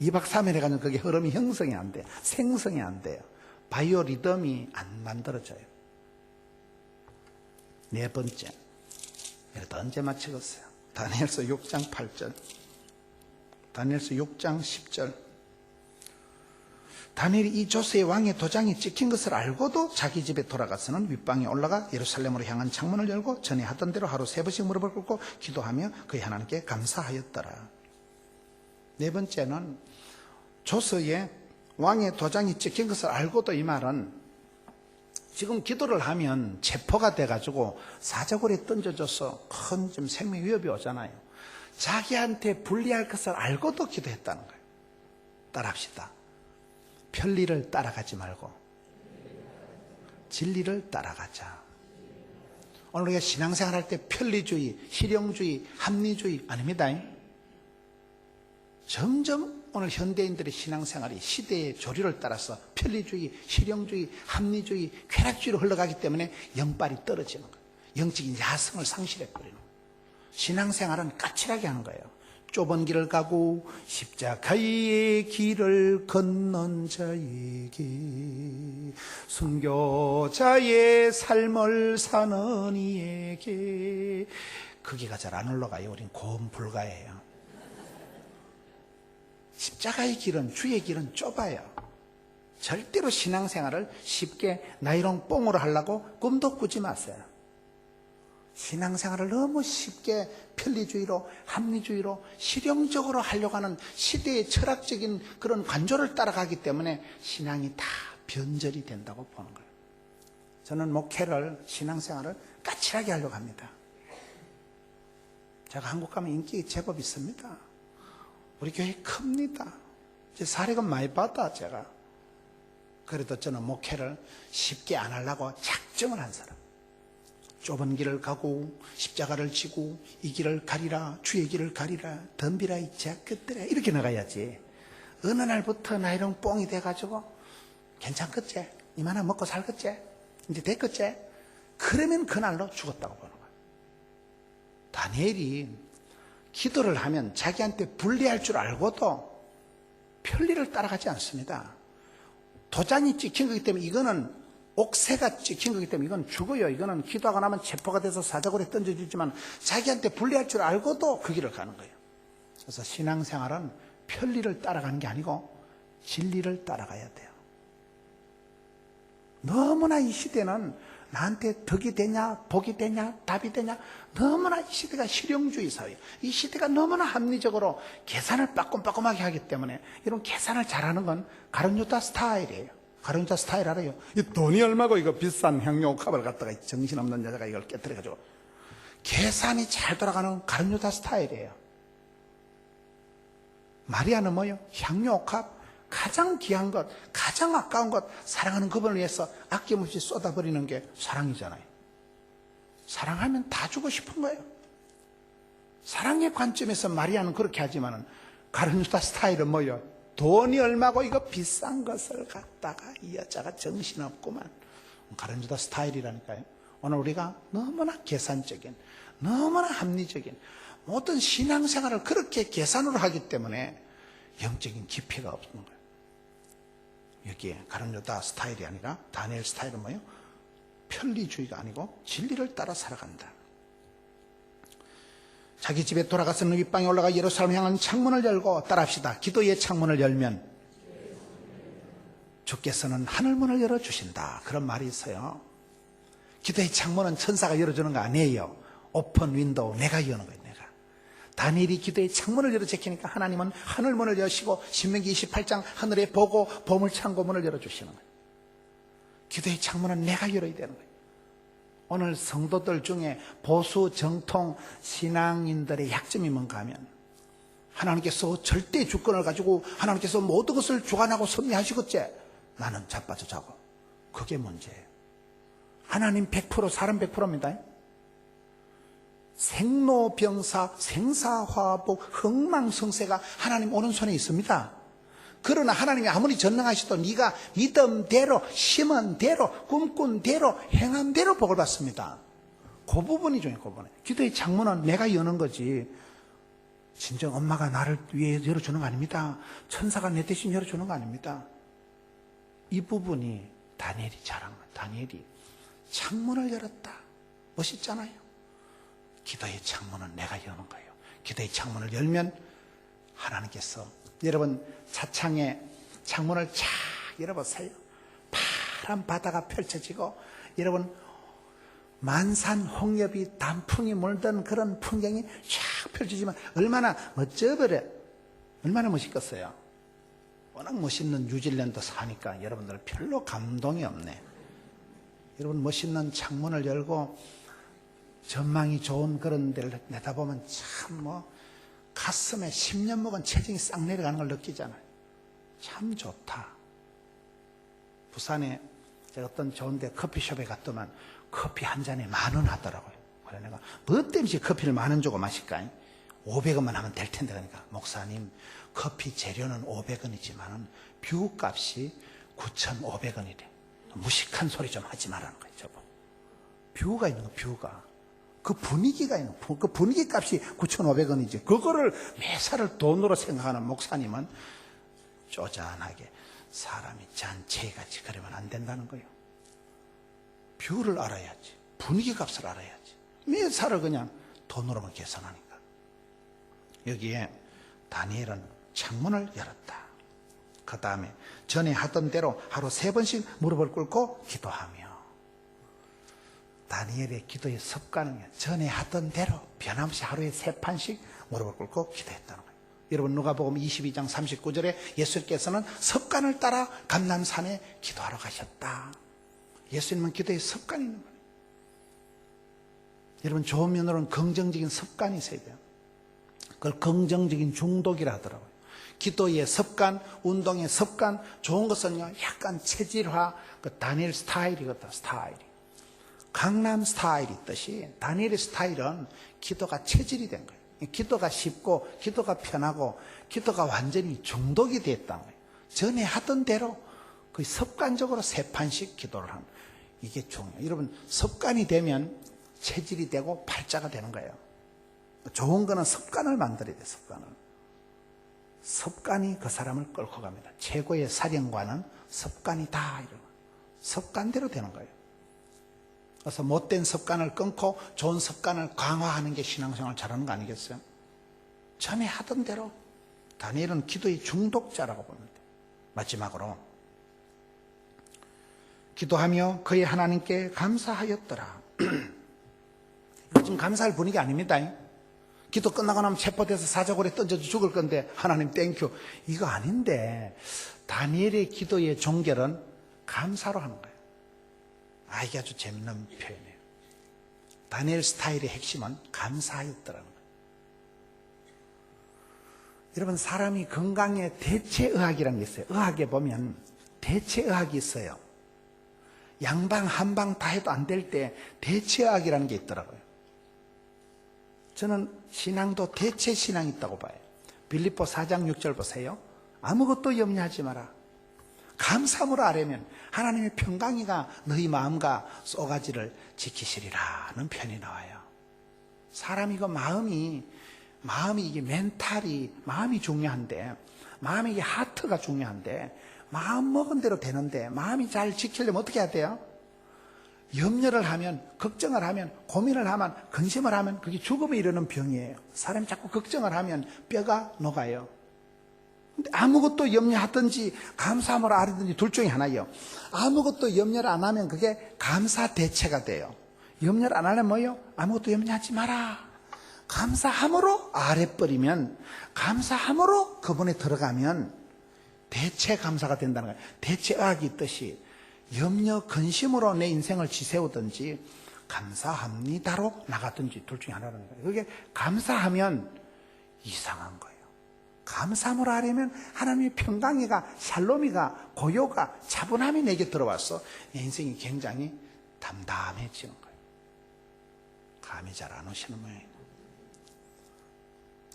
2박 3일 해가지고 그게 흐름이 형성이 안 돼요. 생성이 안 돼요. 바이오 리듬이 안 만들어져요. 네 번째, 이것도 언제 마치겠어요? 다니엘서 6장 8절, 다니엘서 6장 10절. 다니엘이 이 조세의 왕의 도장이 찍힌 것을 알고도 자기 집에 돌아가서는 윗방에 올라가 예루살렘으로 향한 창문을 열고 전에 하던 대로 하루 3번씩 무릎을 꿇고 기도하며 그의 하나님께 감사하였더라. 네 번째는 조서에 왕의 도장이 찍힌 것을 알고도, 이 말은 지금 기도를 하면 체포가 돼가지고 사자굴에 던져져서 큰 좀 생명 위협이 오잖아요. 자기한테 불리할 것을 알고도 기도했다는 거예요. 따라합시다. 편리를 따라가지 말고 진리를 따라가자. 오늘 우리가 신앙생활 할 때 편리주의, 실용주의, 합리주의 아닙니다. 점점 오늘 현대인들의 신앙생활이 시대의 조류를 따라서 편리주의, 실용주의, 합리주의, 쾌락주의로 흘러가기 때문에 영빨이 떨어지는 거예요. 영적인 야성을 상실해버리는 거예요. 신앙생활은 까칠하게 하는 거예요. 좁은 길을 가고 십자가의 길을 건넌 자에게, 순교자의 삶을 사는 이에게. 거기가 잘 안 올라가요. 우린 고음 불가예요. 십자가의 길은, 주의 길은 좁아요. 절대로 신앙생활을 쉽게 나이롱 뽕으로 하려고 꿈도 꾸지 마세요. 신앙생활을 너무 쉽게 편리주의로, 합리주의로, 실용적으로 하려고 하는 시대의 철학적인 그런 관조를 따라가기 때문에 신앙이 다 변절이 된다고 보는 거예요. 저는 목회를, 신앙생활을 까칠하게 하려고 합니다. 제가 한국 가면 인기 제법 있습니다. 우리 교회 큽니다. 제 사례금 많이 받아, 제가. 그래도 저는 목회를 쉽게 안 하려고 작정을 한 사람. 좁은 길을 가고 십자가를 지고 이 길을 가리라, 주의 길을 가리라, 덤비라 이 자식들아, 이렇게 나가야지. 어느 날부터 나이롱 뽕이 돼가지고 괜찮겠지? 이만한 먹고 살겠지? 이제 됐겠지? 그러면 그날로 죽었다고 보는 거예요. 다니엘이 기도를 하면 자기한테 불리할 줄 알고도 편리를 따라가지 않습니다. 도장이 찍힌 거기 때문에, 이거는 옥새가 찍힌 거기 때문에 이건 죽어요. 이거는 기도하고 나면 체포가 돼서 사자굴에 던져지지만 자기한테 불리할 줄 알고도 그 길을 가는 거예요. 그래서 신앙생활은 편리를 따라가는 게 아니고 진리를 따라가야 돼요. 너무나 이 시대는 나한테 덕이 되냐, 복이 되냐, 답이 되냐, 너무나 이 시대가 실용주의 사회예요. 이 시대가 너무나 합리적으로 계산을 빠꼼빠꼼하게 하기 때문에, 이런 계산을 잘하는 건 가룟유다 스타일이에요. 가룟유다 스타일 알아요? 이 돈이 얼마고 이거 비싼 향료옥합을 갖다가 정신없는 여자가 이걸 깨뜨려가지고 계산이 잘 돌아가는 가룟유다 스타일이에요. 마리아는 뭐요? 향료옥합, 가장 귀한 것, 가장 아까운 것, 사랑하는 그분을 위해서 아낌없이 쏟아버리는 게 사랑이잖아요. 사랑하면 다 주고 싶은 거예요. 사랑의 관점에서 마리아는 그렇게 하지만은 가룟유다 스타일은 뭐요? 돈이 얼마고 이거 비싼 것을 갖다가 이 여자가 정신없구만. 가룟유다 스타일이라니까요. 오늘 우리가 너무나 계산적인, 너무나 합리적인 모든 신앙생활을 그렇게 계산으로 하기 때문에 영적인 깊이가 없는 거예요. 여기에 가룟유다 스타일이 아니라 다니엘 스타일은 뭐예요? 편리주의가 아니고 진리를 따라 살아간다. 자기 집에 돌아가서는 윗방에 올라가 예루살렘 향한 창문을 열고, 따라합시다. 기도의 창문을 열면 주께서는 하늘문을 열어주신다. 그런 말이 있어요. 기도의 창문은 천사가 열어주는 거 아니에요. 오픈 윈도우, 내가 여는 거예요. 내가. 다니엘이 기도의 창문을 열어 제키니까 하나님은 하늘문을 여시고 신명기 28장 하늘에 보고 보물창고 문을 열어주시는 거예요. 기도의 창문은 내가 열어야 되는 거예요. 오늘 성도들 중에 보수 정통 신앙인들의 약점이 뭔가 하면, 하나님께서 절대 주권을 가지고 하나님께서 모든 것을 주관하고 섭리하시겠지, 나는 자빠져 자고. 그게 문제예요. 하나님 100%, 사람 100%입니다. 생로병사, 생사화복, 흥망성쇠가 하나님 오른손에 있습니다. 그러나 하나님이 아무리 전능하시도 네가 믿음대로, 심은 대로, 꿈꾼 대로, 행한 대로 복을 받습니다. 그 부분이 중요해요. 그 부분. 기도의 창문은 내가 여는 거지 진정 엄마가 나를 위해 열어주는 거 아닙니다. 천사가 내 대신 열어주는 거 아닙니다. 이 부분이 다니엘이 잘한 거예요. 다니엘이 창문을 열었다. 멋있잖아요. 기도의 창문은 내가 여는 거예요. 기도의 창문을 열면 하나님께서, 여러분 차창에 창문을 쫙 열어보세요. 파란 바다가 펼쳐지고, 여러분 만산 홍엽이 단풍이 물든 그런 풍경이 쫙 펼쳐지면 얼마나 멋져버려. 얼마나 멋있겠어요. 워낙 멋있는 뉴질랜드 사니까 여러분들 별로 감동이 없네. 여러분 멋있는 창문을 열고 전망이 좋은 그런 데를 내다보면 참 가슴에 10년 먹은 체중이 싹 내려가는 걸 느끼잖아요. 참 좋다. 부산에 제가 어떤 좋은데 커피숍에 갔더만 커피 한 잔에 10,000원 하더라고요. 그래 내가 뭐 때문에 커피를 10,000원 주고 마실까? 500원만 하면 될 텐데. 그러니까 목사님, 커피 재료는 500원이지만 뷰 값이 9,500원이래. 무식한 소리 좀 하지 말라는 거예요. 저거 뷰가 있는 거, 뷰가. 그 분위기가 있는 거, 그 분위기 값이 9,500원이지. 그거를 매사를 돈으로 생각하는 목사님은 쪼잔하게 사람이 잔치같이 그러면 안 된다는 거예요. 뷰를 알아야지. 분위기 값을 알아야지. 매사를 그냥 돈으로만 계산하니까. 여기에 다니엘은 창문을 열었다. 그 다음에 전에 하던 대로 하루 3번씩 무릎을 꿇고 기도하며, 다니엘의 기도의 습관은 전에 하던 대로 변함없이 하루에 3판씩 무릎을 꿇고 기도했다는 거예요. 여러분 누가복음 22장 39절에 예수님께서는 습관을 따라 감람산에 기도하러 가셨다. 예수님은 기도의 습관이 있는 거예요. 여러분 좋은 면으로는 긍정적인 습관이 있어야 돼요. 그걸 긍정적인 중독이라 하더라고요. 기도의 습관, 운동의 습관, 좋은 것은요 약간 체질화, 그 다니엘 스타일이거든. 스타일이 강남 스타일이 있듯이 다니엘의 스타일은 기도가 체질이 된 거예요. 기도가 쉽고 기도가 편하고 기도가 완전히 중독이 됐다는 거예요. 전에 하던 대로 거의 습관적으로 3판씩 기도를 하는 거예요. 이게 중요해요. 여러분 습관이 되면 체질이 되고 팔자가 되는 거예요. 좋은 거는 습관을 만들어야 돼요. 습관이 그 사람을 끌고 갑니다. 최고의 사령관은 습관이다. 이런 습관대로 되는 거예요. 그래서 못된 습관을 끊고 좋은 습관을 강화하는 게 신앙생활 잘하는 거 아니겠어요? 전에 하던 대로 다니엘은 기도의 중독자라고 봅니다. 마지막으로 기도하며 그의 하나님께 감사하였더라. 지금 감사할 분위기 아닙니다. 기도 끝나고 나면 체포돼서 사자골에 던져서 죽을 건데 하나님 땡큐 이거 아닌데, 다니엘의 기도의 종결은 감사로 하는 거예요. 이게 아주 재밌는 표현이에요. 다니엘 스타일의 핵심은 감사하였더라는 거예요. 여러분 사람이 건강에 대체의학이라는 게 있어요. 의학에 보면 대체의학이 있어요. 양방 한방 다 해도 안 될 때 대체의학이라는 게 있더라고요. 저는 신앙도 대체 신앙이 있다고 봐요. 빌립보 4장 6절 보세요. 아무것도 염려하지 마라. 감사함으로 아뢰면 하나님의 평강이가 너희 마음과 쏘가지를 지키시리라는 편이 나와요. 사람이 그 마음이 이게 멘탈이, 마음이 중요한데, 마음이 이게 하트가 중요한데, 마음 먹은 대로 되는데, 마음이 잘 지키려면 어떻게 해야 돼요? 염려를 하면, 걱정을 하면, 고민을 하면, 근심을 하면 그게 죽음에 이르는 병이에요. 사람이 자꾸 걱정을 하면 뼈가 녹아요. 근데 아무것도 염려하든지 감사함으로 아뢰든지 둘 중에 하나예요. 아무것도 염려를 안 하면 그게 감사 대체가 돼요. 염려를 안 하려면 뭐예요? 아무것도 염려하지 마라. 감사함으로 아뢰버리면, 감사함으로 그분에 들어가면 대체 감사가 된다는 거예요. 대체의학이 있듯이 염려, 근심으로 내 인생을 지새우든지 감사합니다로 나가든지 둘 중에 하나라는 거예요. 그게 감사하면 이상한 거예요. 감사함으로 하려면 하나님의 평강이가, 샬롬이가, 고요가, 차분함이 내게 들어와서 내 인생이 굉장히 담담해지는 거예요. 감이 잘 안 오시는 모양이에요.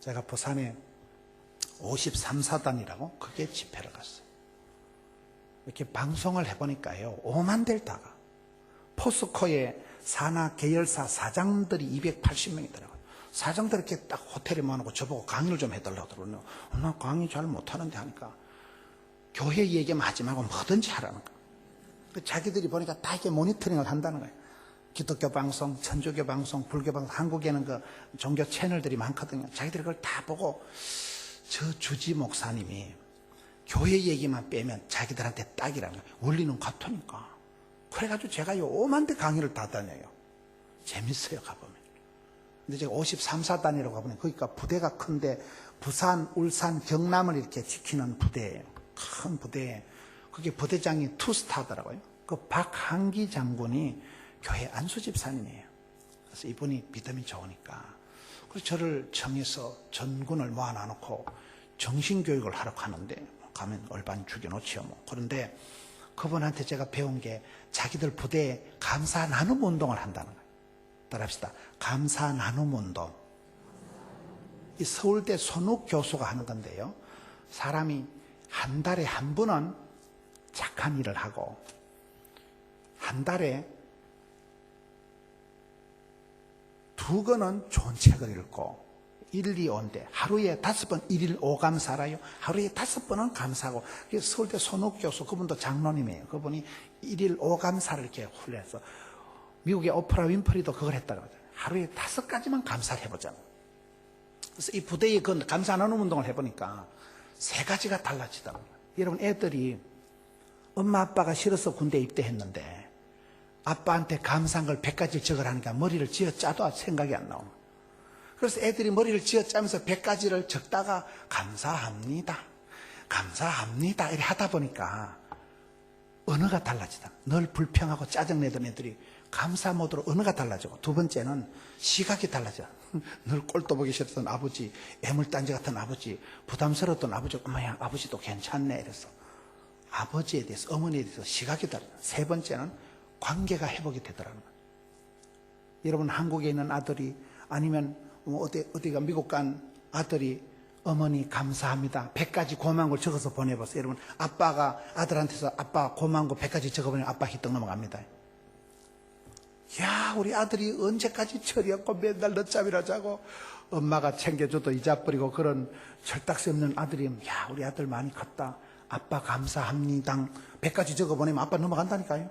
제가 부산에 53사단이라고 그게 집회를 갔어요. 이렇게 방송을 해보니까요, 5만 될다가 포스코의 산하 계열사 사장들이 280명이더라고요. 사정들 이렇게 딱 호텔에 모아놓고 저보고 강의를 좀 해달라고 그러더라고요. 나 강의 잘 못하는데 하니까 교회 얘기만 하지 말고 뭐든지 하라는 거예요. 자기들이 보니까 다 이렇게 모니터링을 한다는 거예요. 기독교 방송, 천주교 방송, 불교 방송, 한국에는 그 종교 채널들이 많거든요. 자기들이 그걸 다 보고 저 주지 목사님이 교회 얘기만 빼면 자기들한테 딱이라는 거예요. 원리는 같으니까. 그래가지고 제가 요만 대 강의를 다 다녀요. 재밌어요, 가보면. 근데 제가 53사단이라고 가보면 그러니까 부대가 큰데 부산, 울산, 경남을 이렇게 지키는 부대예요. 큰 부대에. 그게 부대장이 투스타더라고요. 그 박한기 장군이 교회 안수 집사님이에요. 그래서 이분이 믿음이 좋으니까. 그래서 저를 청해서 전군을 모아놔놓고 정신교육을 하러 가는데 가면 얼반 죽여놓지요. 뭐. 그런데 그분한테 제가 배운 게 자기들 부대에 감사 나눔 운동을 한다는 거예요. 따라합시다. 감사 나눔 운동. 이 서울대 손욱 교수가 하는 건데요. 사람이 한 달에 한 번은 착한 일을 하고 한 달에 2권은 좋은 책을 읽고 1, 2, 5인데 하루에 5번 1일 5감 살아요. 하루에 5번은 감사하고. 서울대 손욱 교수 그분도 장로님이에요. 그분이 1일 5감사를 이렇게 훈련해서 미국의 오프라 윈프리도 그걸 했다고 하잖아요. 하루에 5가지만 감사를 해보자고. 그래서 이 부대에 그 감사 나눔 운동을 해보니까 3가지가 달라지더라고요. 여러분 애들이 엄마 아빠가 싫어서 군대에 입대했는데 아빠한테 감사한 걸 100가지 적으라니까 머리를 쥐어짜도 생각이 안 나오는 거예요. 그래서 애들이 머리를 쥐어짜면서 100가지를 적다가 감사합니다. 감사합니다. 이렇게 하다 보니까 언어가 달라지다. 늘 불평하고 짜증내던 애들이 감사 모드로 언어가 달라지고 2번째는 시각이 달라져. 늘 꼴도 보기 싫었던 아버지, 애물단지 같은 아버지, 부담스러웠던 아버지, 엄마야 아버지도 괜찮네 이래서 아버지에 대해서 어머니에 대해서 시각이 달라져. 3번째는 관계가 회복이 되더라는 거예요. 여러분 한국에 있는 아들이 아니면 어디가 미국 간 아들이 어머니 감사합니다. 100가지 고마운 걸 적어서 보내봤어요. 여러분 아빠가 아들한테서 아빠 고마운 거 100가지 적어보면 아빠 희떡 넘어갑니다. 야 우리 아들이 언제까지 철이었고 맨날 늦잠이라 자고 엄마가 챙겨줘도 잊어버리고 그런 철딱지 없는 아들이 야 우리 아들 많이 컸다. 아빠 감사합니다. 100가지 적어보내면 아빠 넘어간다니까요.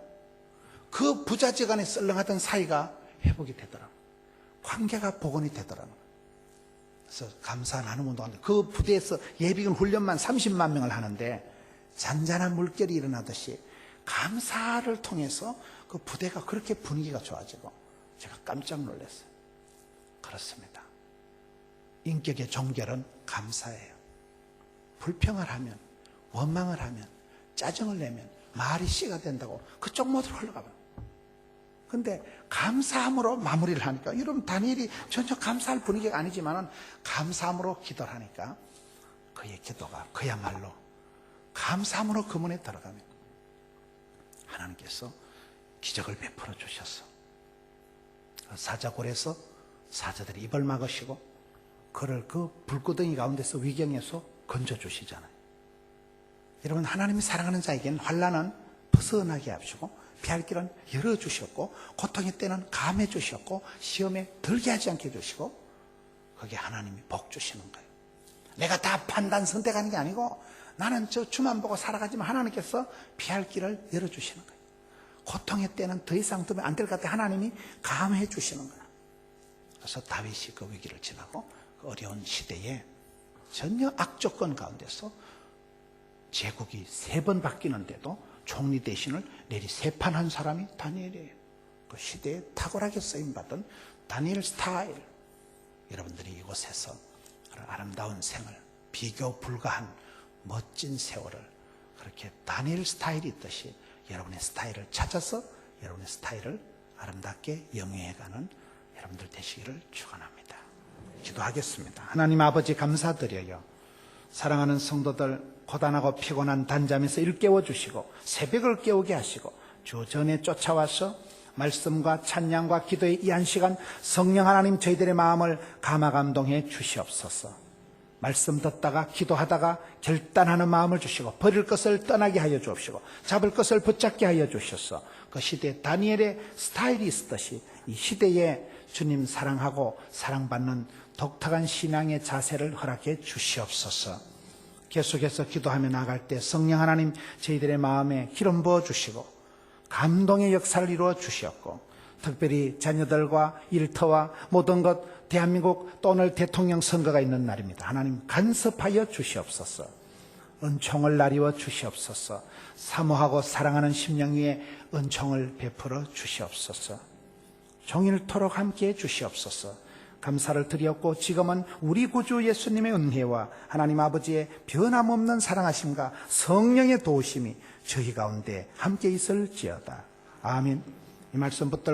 그 부자지간에 썰렁하던 사이가 회복이 되더라고요. 관계가 복원이 되더라고요. 그래서 감사 나눔 운동하는데 그 부대에서 예비군 훈련만 30만 명을 하는데 잔잔한 물결이 일어나듯이 감사를 통해서 그 부대가 그렇게 분위기가 좋아지고 제가 깜짝 놀랐어요. 그렇습니다. 인격의 종결은 감사예요. 불평을 하면 원망을 하면 짜증을 내면 말이 씨가 된다고 그쪽 모드로 흘러가요. 근데 감사함으로 마무리를 하니까 여러분 다니엘이 전혀 감사할 분위기가 아니지만은 감사함으로 기도를 하니까 그의 기도가 그야말로 감사함으로 그 문에 들어가면 하나님께서 기적을 베풀어 주셨어. 사자굴에서 사자들이 입을 막으시고 그를 그 불구덩이 가운데서 위경에서 건져주시잖아요. 여러분 하나님이 사랑하는 자에게는 환난은 벗어나게 하시고 피할 길은 열어주셨고 고통의 때는 감해 주셨고 시험에 들게 하지 않게 해주시고 그게 하나님이 복 주시는 거예요. 내가 다 판단 선택하는 게 아니고 나는 저 주만 보고 살아가지만 하나님께서 피할 길을 열어주시는 거예요. 고통의 때는 더 이상 두면 안 될 것 같아 하나님이 감해 주시는 거예요. 그래서 다윗이 그 위기를 지나고 그 어려운 시대에 전혀 악조건 가운데서 제국이 3번 바뀌는데도 총리 대신을 내리 3판 한 사람이 다니엘이에요. 그 시대에 탁월하게 쓰임받은 다니엘 스타일. 여러분들이 이곳에서 아름다운 생을 비교 불가한 멋진 세월을 그렇게 다니엘 스타일이 있듯이 여러분의 스타일을 찾아서 여러분의 스타일을 아름답게 영위해가는 여러분들 되시기를 축원합니다. 기도하겠습니다. 하나님 아버지 감사드려요. 사랑하는 성도들 고단하고 피곤한 단잠에서 일깨워 주시고 새벽을 깨우게 하시고 주 전에 쫓아와서 말씀과 찬양과 기도의 이 한 시간 성령 하나님 저희들의 마음을 감화감동해 주시옵소서. 말씀 듣다가 기도하다가 결단하는 마음을 주시고 버릴 것을 떠나게 하여 주옵시고 잡을 것을 붙잡게 하여 주셔서 그 시대에 다니엘의 스타일이 있었듯이 이 시대에 주님 사랑하고 사랑받는 독특한 신앙의 자세를 허락해 주시옵소서. 계속해서 기도하며 나갈 때 성령 하나님 저희들의 마음에 기름 부어 주시고 감동의 역사를 이루어 주시옵고, 특별히 자녀들과 일터와 모든 것, 대한민국 또 오늘 대통령 선거가 있는 날입니다. 하나님 간섭하여 주시옵소서. 은총을 나리워 주시옵소서. 사모하고 사랑하는 심령 위에 은총을 베풀어 주시옵소서. 종일토록 함께해 주시옵소서. 감사를 드리옵고 지금은 우리 구주 예수님의 은혜와 하나님 아버지의 변함없는 사랑하심과 성령의 도우심이 저희 가운데 함께 있을지어다. 아멘. 이 말씀 붙들